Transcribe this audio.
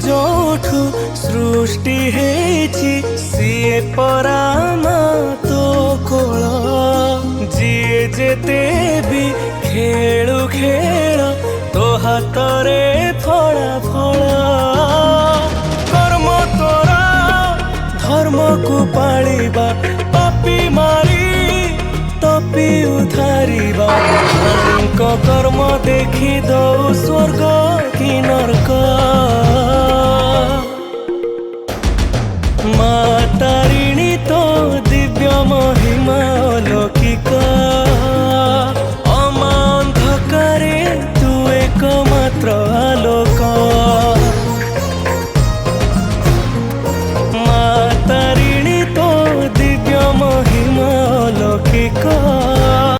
जोठु सृष्टि हेछि सिए परामा तो कोल जिए जेते भी खेलु खेल तो हातरे फड़ा फड़ा कर्म तोरा धर्म को पालिबा पापी मारी तपी उधारिबा कर्म देखी दौ